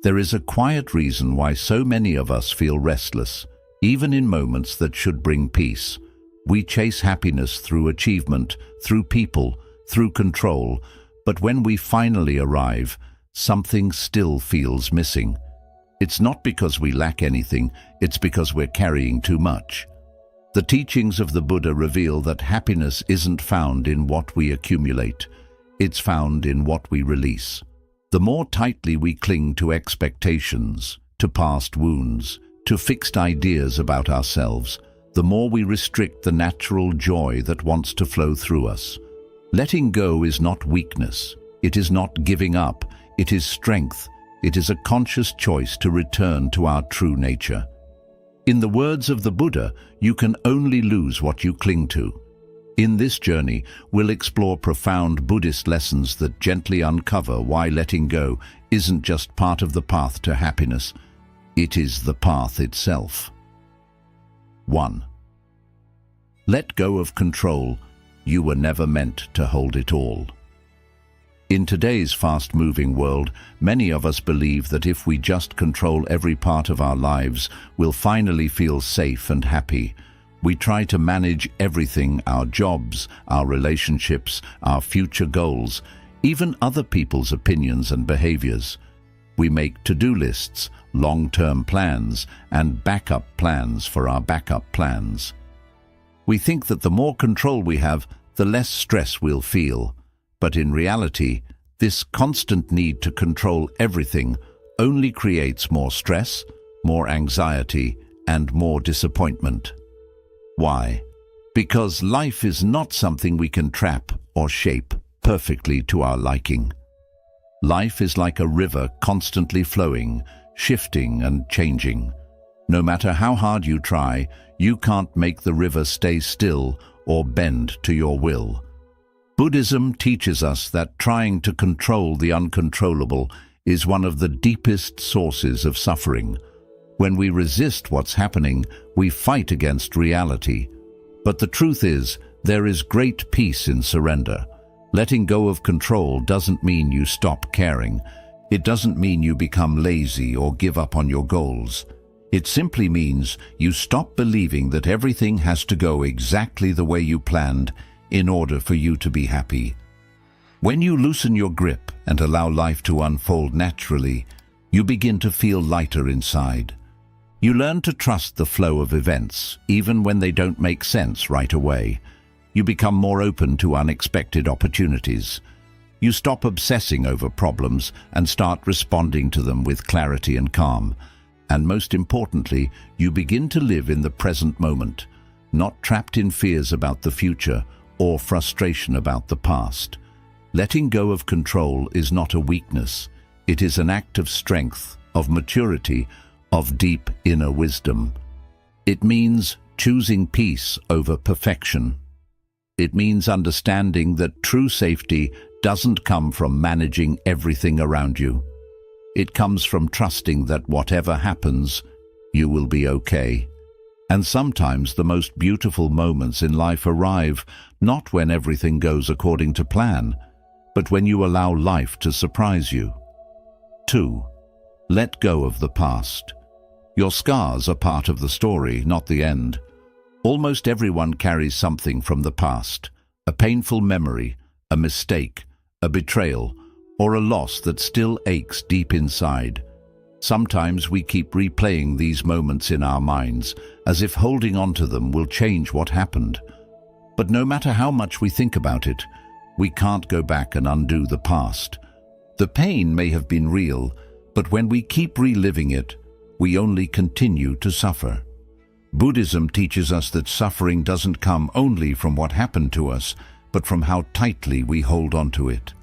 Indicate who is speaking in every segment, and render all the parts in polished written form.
Speaker 1: There is a quiet reason why so many of us feel restless, even in moments that should bring peace. We chase happiness through achievement, through people, through control, but when we finally arrive, something still feels missing. It's not because we lack anything, it's because we're carrying too much. The teachings of the Buddha reveal that happiness isn't found in what we accumulate, it's found in what we release. The more tightly we cling to expectations, to past wounds, to fixed ideas about ourselves, the more we restrict the natural joy that wants to flow through us. Letting go is not weakness. It is not giving up. It is strength. It is a conscious choice to return to our true nature. In the words of the Buddha, you can only lose what you cling to. In this journey, we'll explore profound Buddhist lessons that gently uncover why letting go isn't just part of the path to happiness. It is the path itself. 1. Let go of control. You were never meant to hold it all. In today's fast-moving world, many of us believe that if we just control every part of our lives, we'll finally feel safe and happy. We try to manage everything: our jobs, our relationships, our future goals, even other people's opinions and behaviors. We make to-do lists, long-term plans, and backup plans for our backup plans. We think that the more control we have, the less stress we'll feel. But in reality, this constant need to control everything only creates more stress, more anxiety, and more disappointment. Why? Because life is not something we can trap or shape perfectly to our liking. Life is like a river constantly flowing, shifting and changing. No matter how hard you try, you can't make the river stay still or bend to your will. Buddhism teaches us that trying to control the uncontrollable is one of the deepest sources of suffering. When we resist what's happening, we fight against reality. But the truth is, there is great peace in surrender. Letting go of control doesn't mean you stop caring. It doesn't mean you become lazy or give up on your goals. It simply means you stop believing that everything has to go exactly the way you planned in order for you to be happy. When you loosen your grip and allow life to unfold naturally, you begin to feel lighter inside. You learn to trust the flow of events, even when they don't make sense right away. You become more open to unexpected opportunities. You stop obsessing over problems and start responding to them with clarity and calm. And most importantly, you begin to live in the present moment, not trapped in fears about the future or frustration about the past. Letting go of control is not a weakness. It is an act of strength, of maturity, of deep inner wisdom. It means choosing peace over perfection. It means understanding that true safety doesn't come from managing everything around you. It comes from trusting that whatever happens, you will be okay. And sometimes the most beautiful moments in life arrive not when everything goes according to plan, but when you allow life to surprise you. 2. Let go of the past. Your scars are part of the story, not the end. Almost everyone carries something from the past, a painful memory, a mistake, a betrayal, or a loss that still aches deep inside. Sometimes we keep replaying these moments in our minds, as if holding on to them will change what happened. But no matter how much we think about it, we can't go back and undo the past. The pain may have been real, but when we keep reliving it, we only continue to suffer. Buddhism teaches us that suffering doesn't come only from what happened to us, but from how tightly we hold on to it.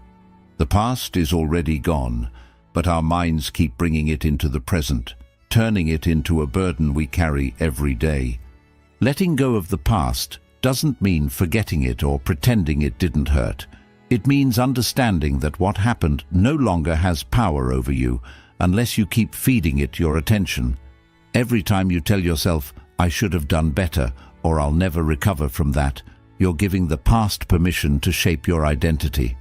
Speaker 1: The past is already gone, but our minds keep bringing it into the present, turning it into a burden we carry every day. Letting go of the past doesn't mean forgetting it or pretending it didn't hurt. It means understanding that what happened no longer has power over you unless you keep feeding it your attention. Every time you tell yourself, "I should have done better," or "I'll never recover from that," you're giving the past permission to shape your identity.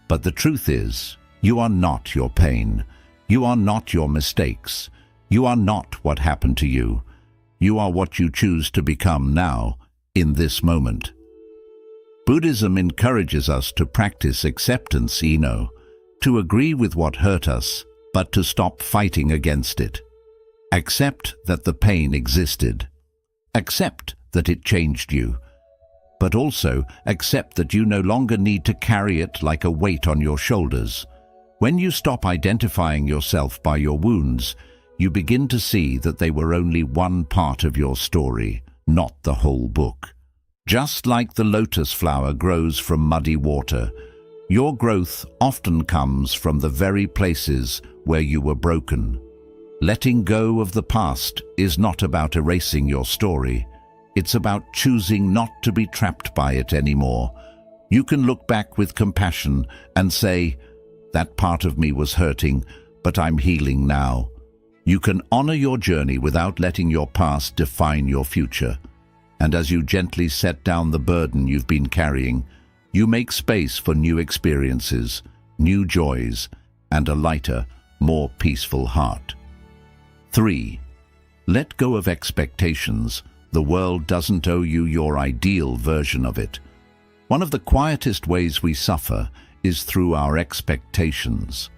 Speaker 1: But the truth is, you are not your pain. You are not your mistakes. You are not what happened to you. You are what you choose to become now, in this moment. Buddhism encourages us to practice acceptance, to agree with what hurt us, but to stop fighting against it. Accept that the pain existed. Accept that it changed you. But also accept that you no longer need to carry it like a weight on your shoulders. When you stop identifying yourself by your wounds, you begin to see that they were only one part of your story, not the whole book. Just like the lotus flower grows from muddy water, your growth often comes from the very places where you were broken. Letting go of the past is not about erasing your story. It's about choosing not to be trapped by it anymore. You can look back with compassion and say, "That part of me was hurting, but I'm healing now." You can honor your journey without letting your past define your future. And as you gently set down the burden you've been carrying, you make space for new experiences, new joys, and a lighter, more peaceful heart. 3. Let go of expectations. The world doesn't owe you your ideal version of it. One of the quietest ways we suffer is through our expectations.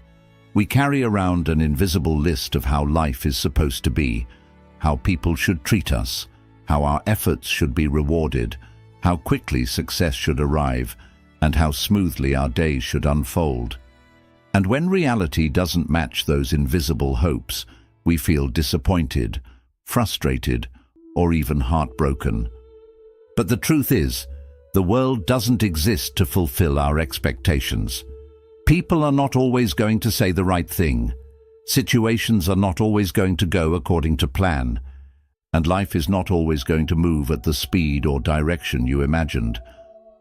Speaker 1: We carry around an invisible list of how life is supposed to be, how people should treat us, how our efforts should be rewarded, how quickly success should arrive, and how smoothly our days should unfold. And when reality doesn't match those invisible hopes, we feel disappointed, frustrated, or even heartbroken. But the truth is, the world doesn't exist to fulfill our expectations. People are not always going to say the right thing. Situations are not always going to go according to plan. And life is not always going to move at the speed or direction you imagined.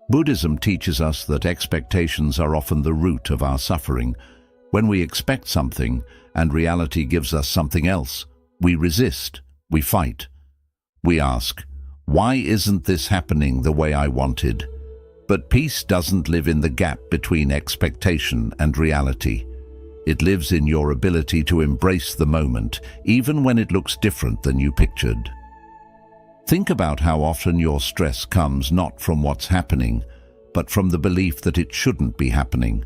Speaker 1: Buddhism teaches us that expectations are often the root of our suffering. When we expect something and reality gives us something else, we resist, we fight. We ask, "Why isn't this happening the way I wanted?" But peace doesn't live in the gap between expectation and reality. It lives in your ability to embrace the moment, even when it looks different than you pictured. Think about how often your stress comes not from what's happening, but from the belief that it shouldn't be happening.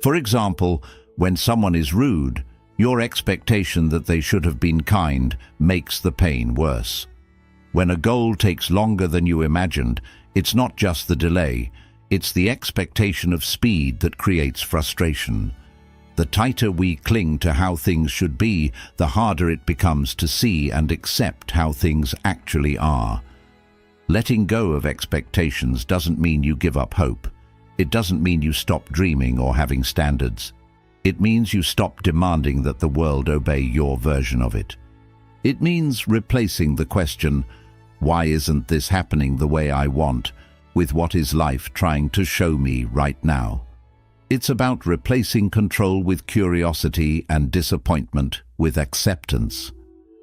Speaker 1: For example, when someone is rude, your expectation that they should have been kind makes the pain worse. When a goal takes longer than you imagined, it's not just the delay, it's the expectation of speed that creates frustration. The tighter we cling to how things should be, the harder it becomes to see and accept how things actually are. Letting go of expectations doesn't mean you give up hope. It doesn't mean you stop dreaming or having standards. It means you stop demanding that the world obey your version of it. It means replacing the question, "Why isn't this happening the way I want?" with "What is life trying to show me right now?" It's about replacing control with curiosity and disappointment with acceptance.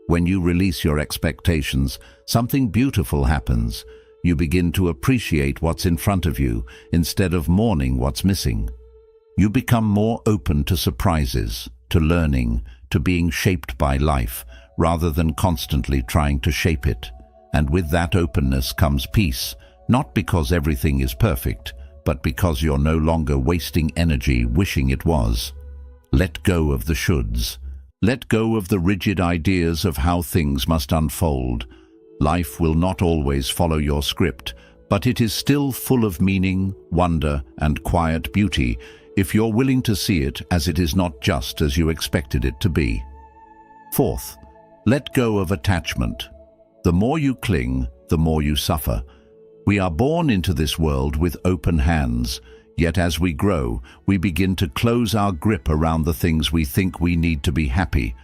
Speaker 1: When you release your expectations, something beautiful happens. You begin to appreciate what's in front of you instead of mourning what's missing. You become more open to surprises, to learning, to being shaped by life, rather than constantly trying to shape it. And with that openness comes peace, not because everything is perfect, but because you're no longer wasting energy wishing it was. Let go of the shoulds. Let go of the rigid ideas of how things must unfold. Life will not always follow your script, but it is still full of meaning, wonder, and quiet beauty if you're willing to see it as it is not just as you expected it to be. 4th, let go of attachment. The more you cling, the more you suffer. We are born into this world with open hands, yet as we grow, we begin to close our grip around the things we think we need to be happy.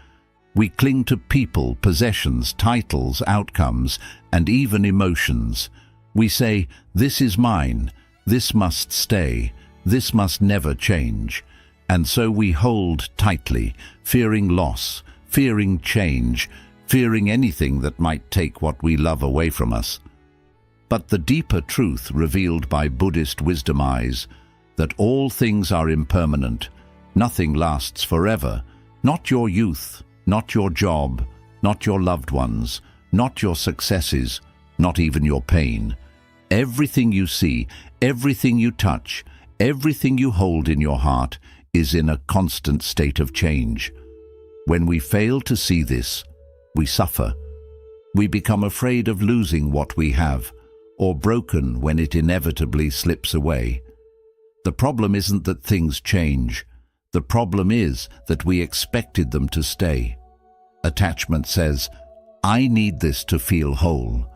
Speaker 1: We cling to people, possessions, titles, outcomes, and even emotions. We say, "This is mine, this must stay, this must never change." And so we hold tightly, fearing loss, fearing change, fearing anything that might take what we love away from us. But the deeper truth revealed by Buddhist wisdom is that all things are impermanent, nothing lasts forever, Not your youth, not your job, not your loved ones, not your successes, not even your pain. Everything you see, everything you touch, everything you hold in your heart is in a constant state of change. When we fail to see this, we suffer. We become afraid of losing what we have, or broken when it inevitably slips away. The problem isn't that things change. The problem is that we expected them to stay. Attachment says, "I need this to feel whole."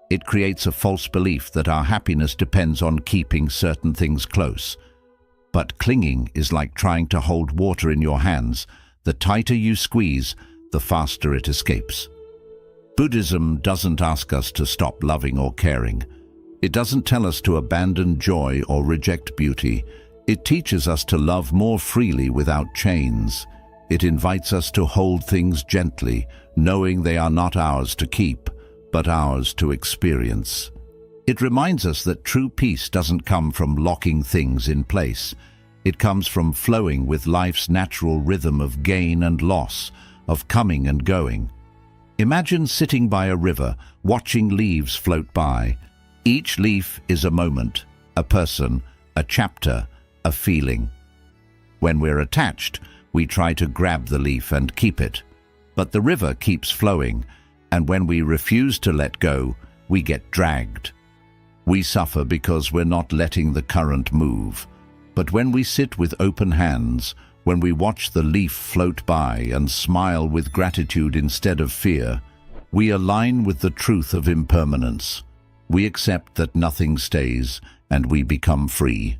Speaker 1: It creates a false belief that our happiness depends on keeping certain things close. But clinging is like trying to hold water in your hands. The tighter you squeeze, the faster it escapes. Buddhism doesn't ask us to stop loving or caring. It doesn't tell us to abandon joy or reject beauty. It teaches us to love more freely without chains. It invites us to hold things gently, knowing they are not ours to keep, but ours to experience. It reminds us that true peace doesn't come from locking things in place. It comes from flowing with life's natural rhythm of gain and loss, of coming and going. Imagine sitting by a river, watching leaves float by. Each leaf is a moment, a person, a chapter, a feeling. When we're attached, we try to grab the leaf and keep it. But the river keeps flowing, and when we refuse to let go, we get dragged. We suffer because we're not letting the current move. But when we sit with open hands, when we watch the leaf float by and smile with gratitude instead of fear, we align with the truth of impermanence. We accept that nothing stays, and we become free.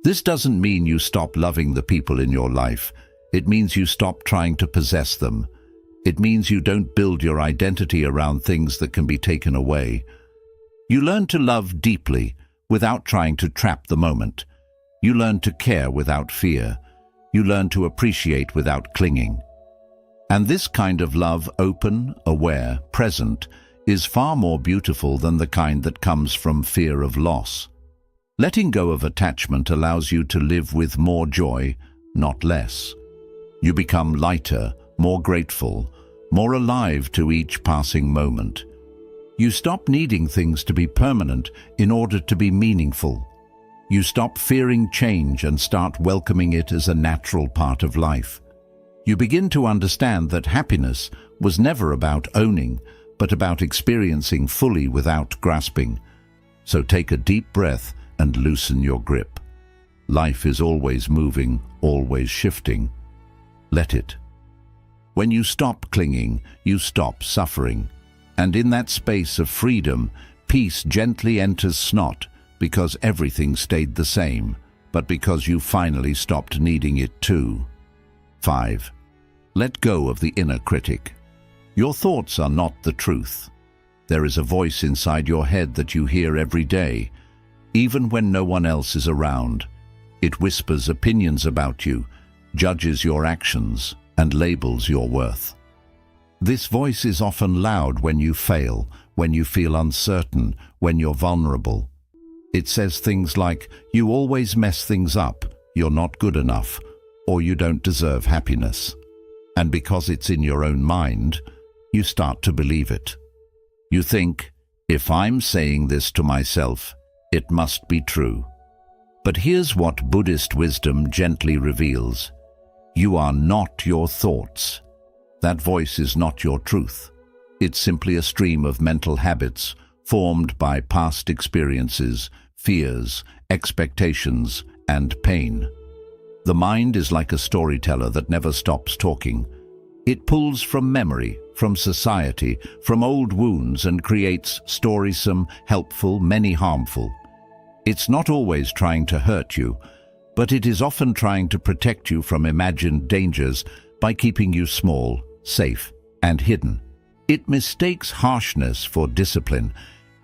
Speaker 1: This doesn't mean you stop loving the people in your life. It means you stop trying to possess them. It means you don't build your identity around things that can be taken away. You learn to love deeply without trying to trap the moment. You learn to care without fear. You learn to appreciate without clinging. And this kind of love, open, aware, present, is far more beautiful than the kind that comes from fear of loss. Letting go of attachment allows you to live with more joy, not less. You become lighter, more grateful, more alive to each passing moment. You stop needing things to be permanent in order to be meaningful. You stop fearing change and start welcoming it as a natural part of life. You begin to understand that happiness was never about owning, but about experiencing fully without grasping. So take a deep breath and loosen your grip. Life is always moving, always shifting. Let it. When you stop clinging, you stop suffering. And in that space of freedom, peace gently enters snot, because everything stayed the same, but because you finally stopped needing it too. 5. Let go of the inner critic. Your thoughts are not the truth. There is a voice inside your head that you hear every day, even when no one else is around. It whispers opinions about you, judges your actions, and labels your worth. This voice is often loud when you fail, when you feel uncertain, when you're vulnerable. It says things like, "You always mess things up, you're not good enough, or you don't deserve happiness." And because it's in your own mind, you start to believe it. You think, if I'm saying this to myself, it must be true. But here's what Buddhist wisdom gently reveals. You are not your thoughts. That voice is not your truth. It's simply a stream of mental habits formed by past experiences, fears, expectations, and pain. The mind is like a storyteller that never stops talking. It pulls from memory, from society, from old wounds, and creates stories, some helpful, many harmful. It's not always trying to hurt you, but it is often trying to protect you from imagined dangers by keeping you small, safe, and hidden. It mistakes harshness for discipline.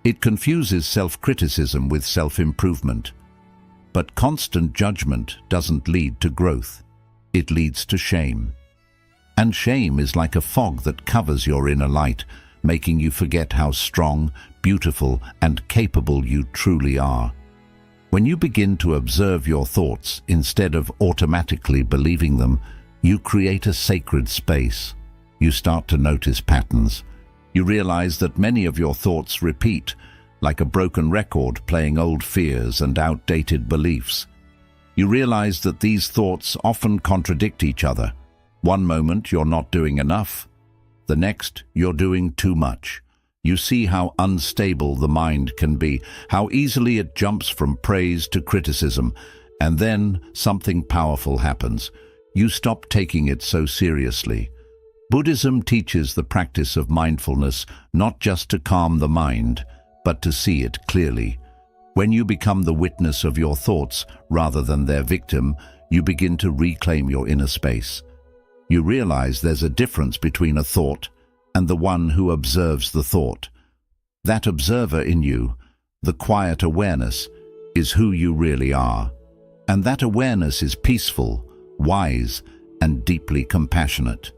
Speaker 1: It confuses self-criticism with self-improvement. But constant judgment doesn't lead to growth. It leads to shame. And shame is like a fog that covers your inner light, making you forget how strong, beautiful, and capable you truly are. When you begin to observe your thoughts instead of automatically believing them, You create a sacred space. You start to notice patterns. You realize that many of your thoughts repeat, like a broken record playing old fears and outdated beliefs. You realize that these thoughts often contradict each other. One moment you're not doing enough. The next you're doing too much. You see how unstable the mind can be, how easily it jumps from praise to criticism, and then something powerful happens. You stop taking it so seriously. Buddhism teaches the practice of mindfulness not just to calm the mind, but to see it clearly. When you become the witness of your thoughts rather than their victim, you begin to reclaim your inner space. You realize there's a difference between a thought and the one who observes the thought. That observer in you, the quiet awareness, is who you really are. And that awareness is peaceful, wise, and deeply compassionate.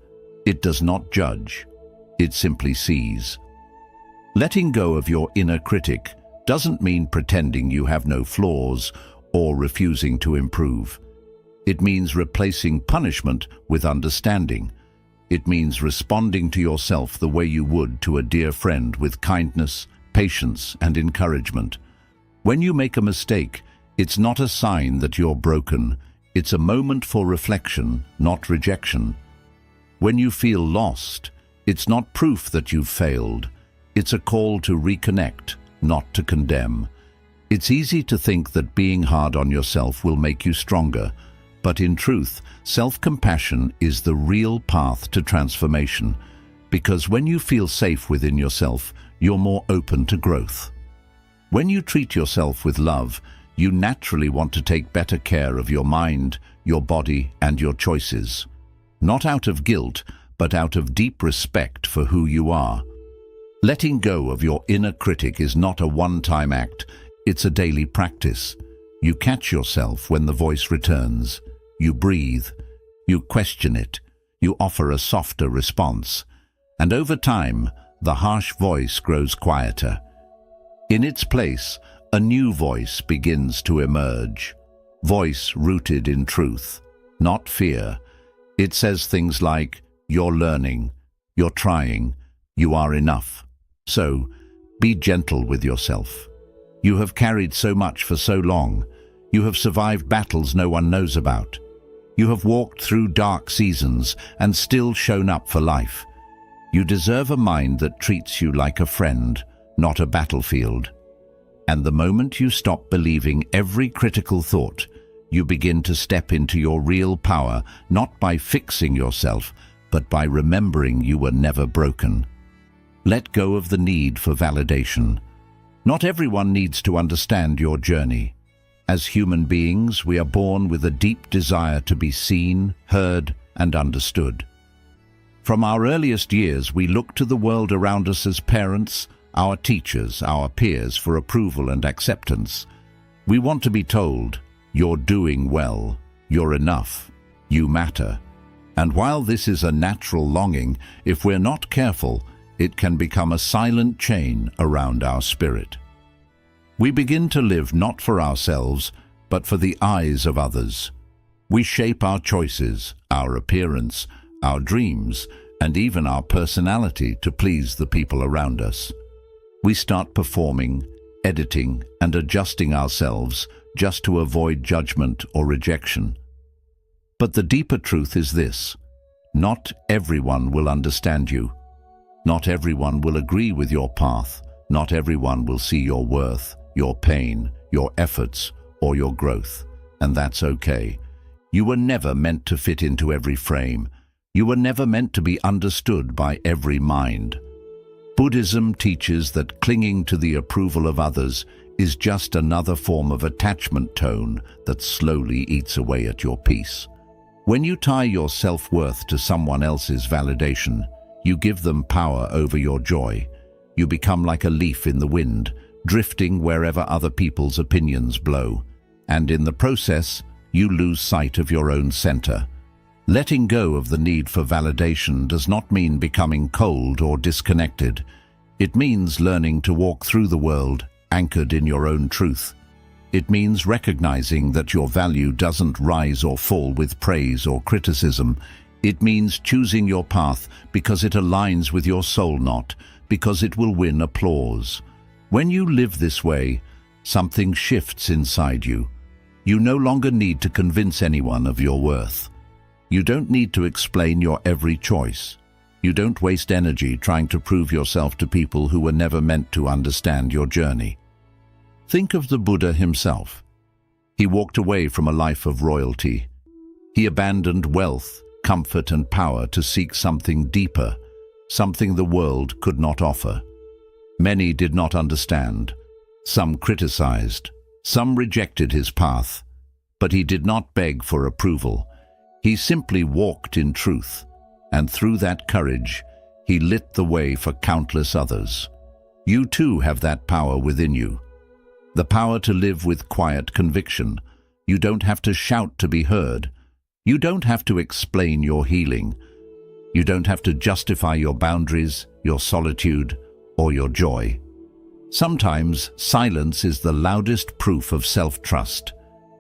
Speaker 1: It does not judge. It simply sees. Letting go of your inner critic doesn't mean pretending you have no flaws or refusing to improve. It means replacing punishment with understanding. It means responding to yourself the way you would to a dear friend, with kindness, patience, and encouragement. When you make a mistake, it's not a sign that you're broken. It's a moment for reflection, not rejection. When you feel lost, it's not proof that you've failed. It's a call to reconnect, not to condemn. It's easy to think that being hard on yourself will make you stronger, but in truth, self-compassion is the real path to transformation, because when you feel safe within yourself, you're more open to growth. When you treat yourself with love, you naturally want to take better care of your mind, your body, and your choices. Not out of guilt, but out of deep respect for who you are. Letting go of your inner critic is not a one-time act, it's a daily practice. You catch yourself when the voice returns. You breathe. You question it. You offer a softer response. And over time, the harsh voice grows quieter. In its place, a new voice begins to emerge. Voice rooted in truth, not fear. It says things like, "You're learning, you're trying, you are enough." So, be gentle with yourself. You have carried so much for so long. You have survived battles no one knows about. You have walked through dark seasons and still shown up for life. You deserve a mind that treats you like a friend, not a battlefield. And the moment you stop believing every critical thought, you begin to step into your real power, not by fixing yourself, but by remembering you were never broken. Let go of the need for validation. Not everyone needs to understand your journey. As human beings, we are born with a deep desire to be seen, heard, and understood. From our earliest years, we look to the world around us as parents, our teachers, our peers for approval and acceptance. We want to be told, "You're doing well, you're enough, you matter." And while this is a natural longing, if we're not careful, it can become a silent chain around our spirit. We begin to live not for ourselves, but for the eyes of others. We shape our choices, our appearance, our dreams, and even our personality to please the people around us. We start performing, editing, and adjusting ourselves just to avoid judgment or rejection. But the deeper truth is this: not everyone will understand you. Not everyone will agree with your path. Not everyone will see your worth, your pain, your efforts, or your growth. And that's okay. You were never meant to fit into every frame. You were never meant to be understood by every mind. Buddhism teaches that clinging to the approval of others is just another form of attachment tone that slowly eats away at your peace. When you tie your self-worth to someone else's validation, you give them power over your joy. You become like a leaf in the wind, drifting wherever other people's opinions blow. And in the process, you lose sight of your own center. Letting go of the need for validation does not mean becoming cold or disconnected. It means learning to walk through the world anchored in your own truth. It means recognizing that your value doesn't rise or fall with praise or criticism. It means choosing your path because it aligns with your soul, not because it will win applause. When you live this way, something shifts inside you. You no longer need to convince anyone of your worth. You don't need to explain your every choice. You don't waste energy trying to prove yourself to people who were never meant to understand your journey. Think of the Buddha himself. He walked away from a life of royalty. He abandoned wealth, comfort, and power to seek something deeper, something the world could not offer. Many did not understand. Some criticized. Some rejected his path. But he did not beg for approval. He simply walked in truth, and through that courage, he lit the way for countless others. You too have that power within you. The power to live with quiet conviction. You don't have to shout to be heard. You don't have to explain your healing. You don't have to justify your boundaries, your solitude, or your joy. Sometimes silence is the loudest proof of self-trust.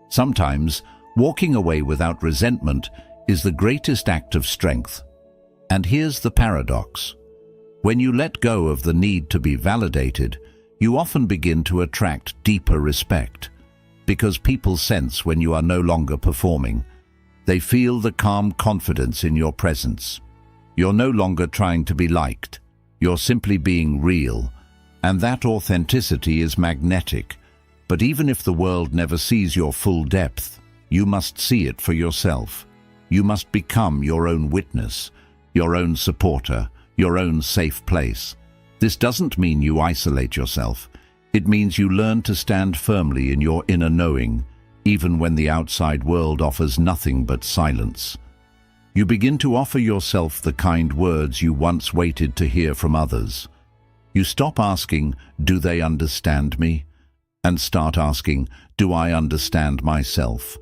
Speaker 1: Sometimes walking away without resentment is the greatest act of strength. And here's the paradox. When you let go of the need to be validated, you often begin to attract deeper respect, because people sense when you are no longer performing. They feel the calm confidence in your presence. You're no longer trying to be liked. You're simply being real, and that authenticity is magnetic. But even if the world never sees your full depth, you must see it for yourself. You must become your own witness, your own supporter, your own safe place. This doesn't mean you isolate yourself. It means you learn to stand firmly in your inner knowing, even when the outside world offers nothing but silence. You begin to offer yourself the kind words you once waited to hear from others. You stop asking, "Do they understand me?" and start asking, "Do I understand myself?"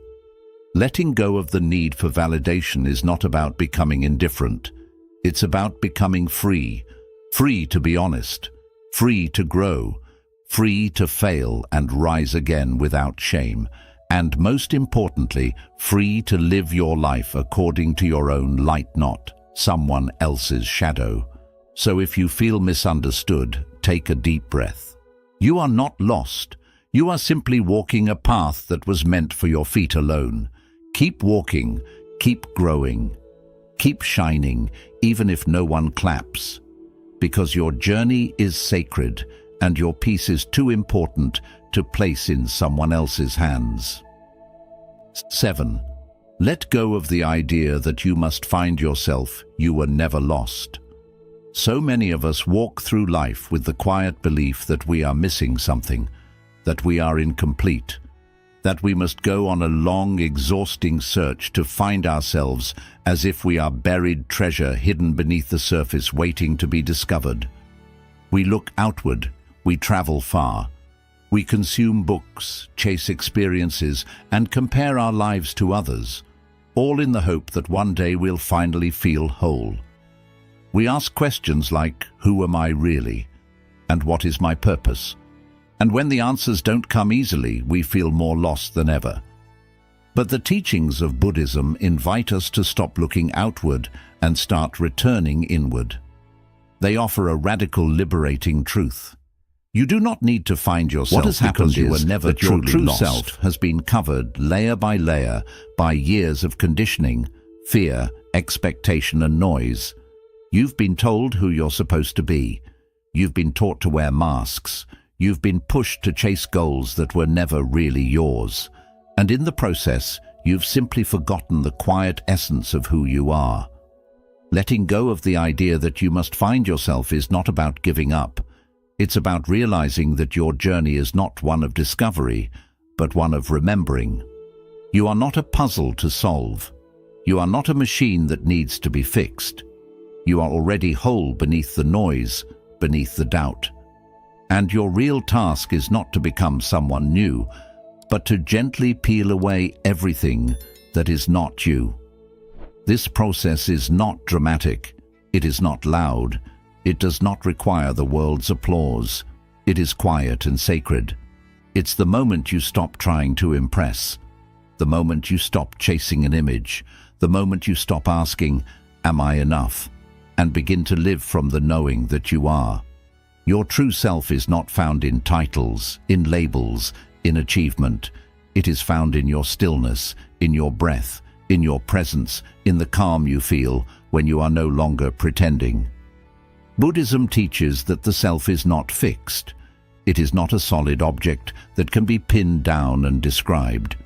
Speaker 1: Letting go of the need for validation is not about becoming indifferent. It's about becoming free. Free to be honest, free to grow, free to fail and rise again without shame, and most importantly, free to live your life according to your own light, not someone else's shadow. So if you feel misunderstood, take a deep breath. You are not lost. You are simply walking a path that was meant for your feet alone. Keep walking, keep growing, keep shining, even if no one claps. Because your journey is sacred and your peace is too important to place in someone else's hands. 7. Let go of the idea that you must find yourself. You were never lost. So many of us walk through life with the quiet belief that we are missing something, that we are incomplete, that we must go on a long, exhausting search to find ourselves, as if we are buried treasure hidden beneath the surface waiting to be discovered. We look outward, we travel far. We consume books, chase experiences, and compare our lives to others, all in the hope that one day we'll finally feel whole. We ask questions like, who am I really? And what is my purpose? And when the answers don't come easily, we feel more lost than ever. But the teachings of Buddhism invite us to stop looking outward and start returning inward. They offer a radical, liberating truth. You do not need to find yourself. What has happened you were never that your true self has been covered layer by layer by years of conditioning, fear, expectation, and noise. You've been told who you're supposed to be. You've been taught to wear masks. You've been pushed to chase goals that were never really yours. And in the process, you've simply forgotten the quiet essence of who you are. Letting go of the idea that you must find yourself is not about giving up. It's about realizing that your journey is not one of discovery, but one of remembering. You are not a puzzle to solve. You are not a machine that needs to be fixed. You are already whole beneath the noise, beneath the doubt. And your real task is not to become someone new, but to gently peel away everything that is not you. This process is not dramatic. It is not loud. It does not require the world's applause. It is quiet and sacred. It's the moment you stop trying to impress, the moment you stop chasing an image, the moment you stop asking, "Am I enough?" and begin to live from the knowing that you are. Your true self is not found in titles, in labels, in achievement. It is found in your stillness, in your breath, in your presence, in the calm you feel when you are no longer pretending. Buddhism teaches that the self is not fixed. It is not a solid object that can be pinned down and described.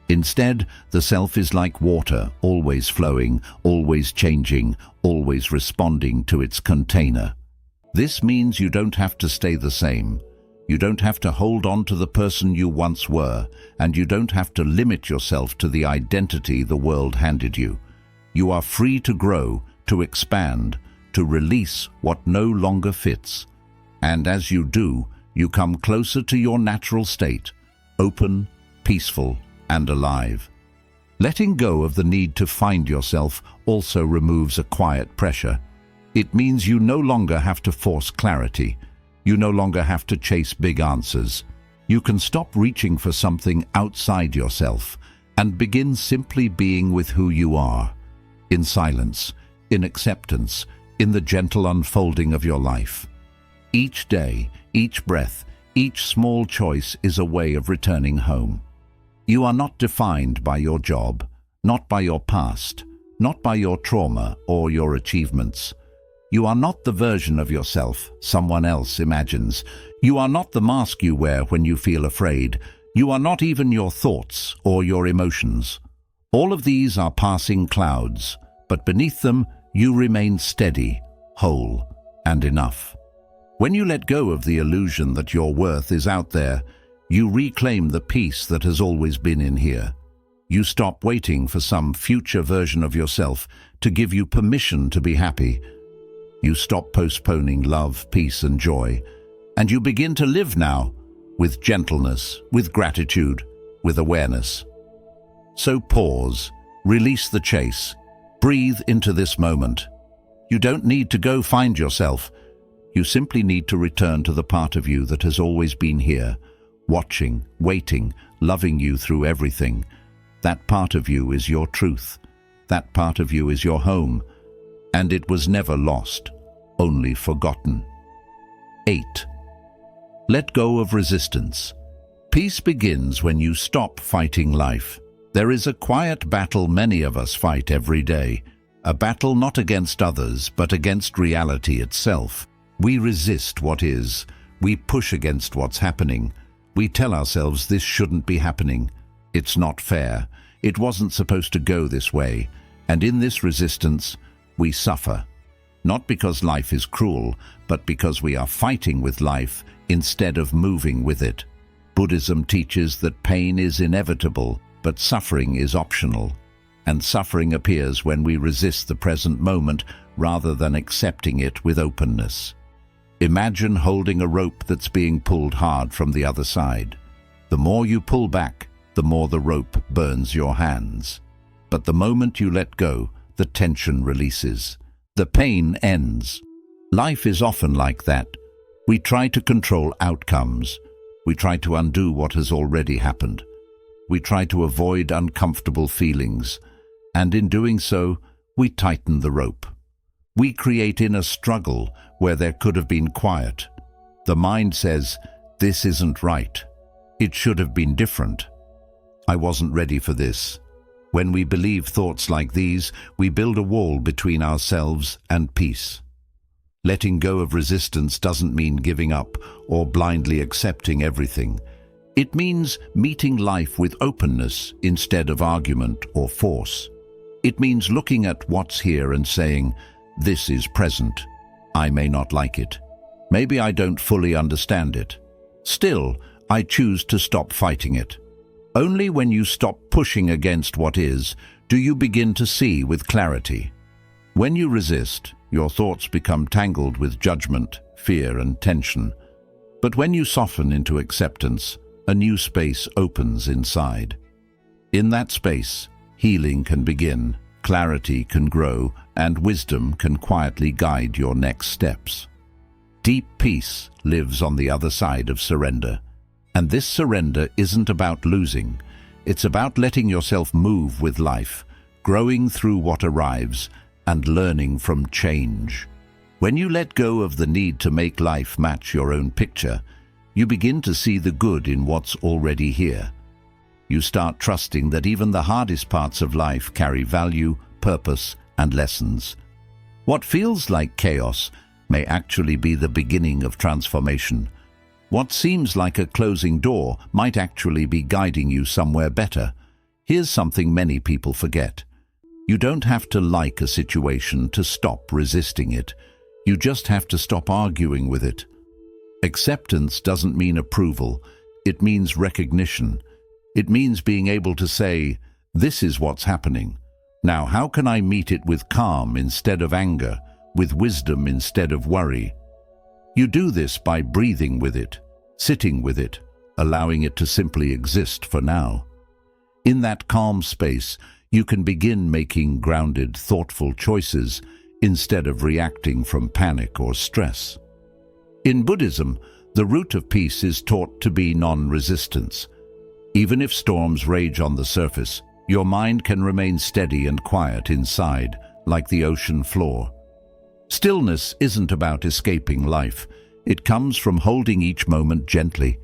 Speaker 1: Instead, the self is like water, always flowing, always changing, always responding to its container. This means you don't have to stay the same. You don't have to hold on to the person you once were, and you don't have to limit yourself to the identity the world handed you. You are free to grow, to expand, to release what no longer fits. And as you do, you come closer to your natural state, open, peaceful, and alive. Letting go of the need to find yourself also removes a quiet pressure. It means you no longer have to force clarity. You no longer have to chase big answers. You can stop reaching for something outside yourself and begin simply being with who you are, in silence, in acceptance, in the gentle unfolding of your life. Each day, each breath, each small choice is a way of returning home. You are not defined by your job, not by your past, not by your trauma or your achievements. You are not the version of yourself someone else imagines. You are not the mask you wear when you feel afraid. You are not even your thoughts or your emotions. All of these are passing clouds, but beneath them you remain steady, whole, and enough. When you let go of the illusion that your worth is out there, you reclaim the peace that has always been in here. You stop waiting for some future version of yourself to give you permission to be happy. You stop postponing love, peace, and joy, and you begin to live now with gentleness, with gratitude, with awareness. So pause, release the chase, breathe into this moment. You don't need to go find yourself. You simply need to return to the part of you that has always been here, watching, waiting, loving you through everything. That part of you is your truth. That part of you is your home. And it was never lost, only forgotten. 8. Let go of resistance. Peace begins when you stop fighting life. There is a quiet battle many of us fight every day, a battle not against others, but against reality itself. We resist what is. We push against what's happening. We tell ourselves this shouldn't be happening. It's not fair. It wasn't supposed to go this way. And in this resistance, we suffer. Not because life is cruel, but because we are fighting with life instead of moving with it. Buddhism teaches that pain is inevitable, but suffering is optional. And suffering appears when we resist the present moment rather than accepting it with openness. Imagine holding a rope that's being pulled hard from the other side. The more you pull back, the more the rope burns your hands. But the moment you let go, the tension releases. The pain ends. Life is often like that. We try to control outcomes. We try to undo what has already happened. We try to avoid uncomfortable feelings, and in doing so, we tighten the rope. We create inner struggle where there could have been quiet. The mind says, "This isn't right. It should have been different. I wasn't ready for this." When we believe thoughts like these, we build a wall between ourselves and peace. Letting go of resistance doesn't mean giving up or blindly accepting everything. It means meeting life with openness instead of argument or force. It means looking at what's here and saying, "This is present. I may not like it. Maybe I don't fully understand it. Still, I choose to stop fighting it." Only when you stop pushing against what is, do you begin to see with clarity. When you resist, your thoughts become tangled with judgment, fear, and tension. But when you soften into acceptance, a new space opens inside. In that space, healing can begin, clarity can grow, and wisdom can quietly guide your next steps. Deep peace lives on the other side of surrender. And this surrender isn't about losing. It's about letting yourself move with life, growing through what arrives, and learning from change. When you let go of the need to make life match your own picture, you begin to see the good in what's already here. You start trusting that even the hardest parts of life carry value, purpose, and lessons. What feels like chaos may actually be the beginning of transformation. What seems like a closing door might actually be guiding you somewhere better. Here's something many people forget. You don't have to like a situation to stop resisting it. You just have to stop arguing with it. Acceptance doesn't mean approval. It means recognition. It means being able to say, "This is what's happening. Now, how can I meet it with calm instead of anger, with wisdom instead of worry?" You do this by breathing with it, sitting with it, allowing it to simply exist for now. In that calm space, you can begin making grounded, thoughtful choices instead of reacting from panic or stress. In Buddhism, the root of peace is taught to be non-resistance. Even if storms rage on the surface, your mind can remain steady and quiet inside, like the ocean floor. Stillness isn't about escaping life. It comes from holding each moment gently,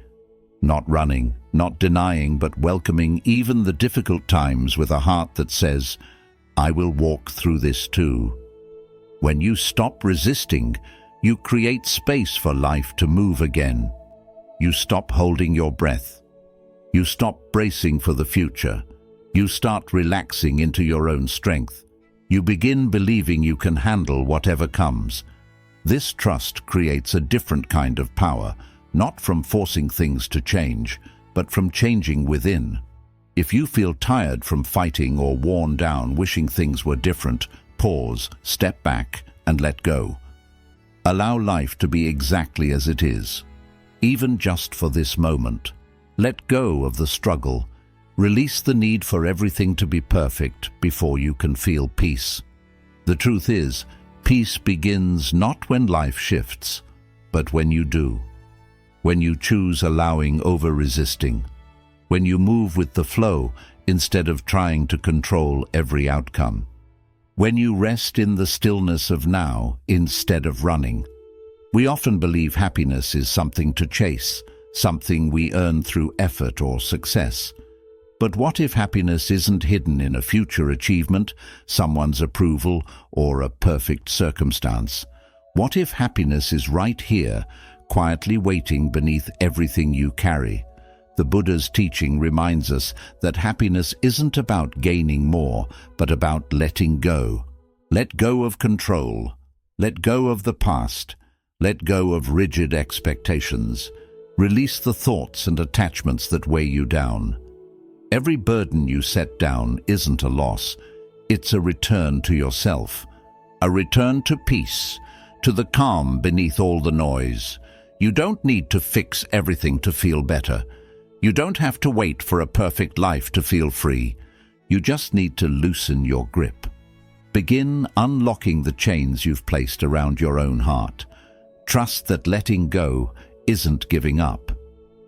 Speaker 1: not running, not denying, but welcoming even the difficult times with a heart that says, "I will walk through this too." When you stop resisting, you create space for life to move again. You stop holding your breath. You stop bracing for the future. You start relaxing into your own strength. You begin believing you can handle whatever comes. This trust creates a different kind of power, not from forcing things to change, but from changing within. If you feel tired from fighting or worn down wishing things were different, pause, step back, and let go. Allow life to be exactly as it is, even just for this moment. Let go of the struggle. Release the need for everything to be perfect before you can feel peace. The truth is, peace begins not when life shifts, but when you do. When you choose allowing over resisting. When you move with the flow instead of trying to control every outcome. When you rest in the stillness of now instead of running. We often believe happiness is something to chase, something we earn through effort or success. But what if happiness isn't hidden in a future achievement, someone's approval, or a perfect circumstance? What if happiness is right here, quietly waiting beneath everything you carry? The Buddha's teaching reminds us that happiness isn't about gaining more, but about letting go. Let go of control. Let go of the past. Let go of rigid expectations. Release the thoughts and attachments that weigh you down. Every burden you set down isn't a loss. It's a return to yourself. A return to peace, to the calm beneath all the noise. You don't need to fix everything to feel better. You don't have to wait for a perfect life to feel free. You just need to loosen your grip. Begin unlocking the chains you've placed around your own heart. Trust that letting go isn't giving up.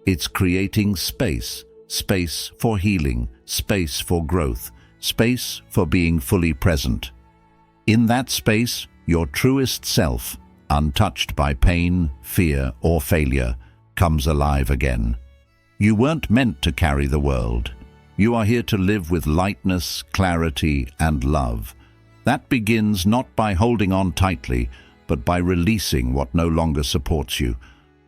Speaker 1: It's creating space. Space for healing, space for growth, space for being fully present. In that space, your truest self, untouched by pain, fear, or failure, comes alive again. You weren't meant to carry the world. You are here to live with lightness, clarity, and love. That begins not by holding on tightly, but by releasing what no longer supports you.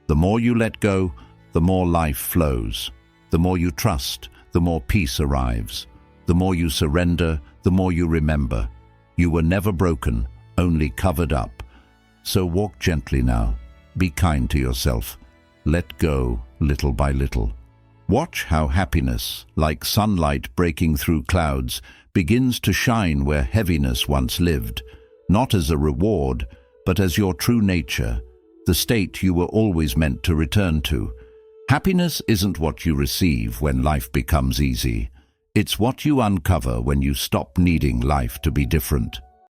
Speaker 1: The more you let go, the more life flows. The more you trust, the more peace arrives. The more you surrender, the more you remember. You were never broken, only covered up. So walk gently now. Be kind to yourself. Let go little by little. Watch how happiness, like sunlight breaking through clouds, begins to shine where heaviness once lived, not as a reward, but as your true nature, the state you were always meant to return to. Happiness isn't what you receive when life becomes easy. It's what you uncover when you stop needing life to be different.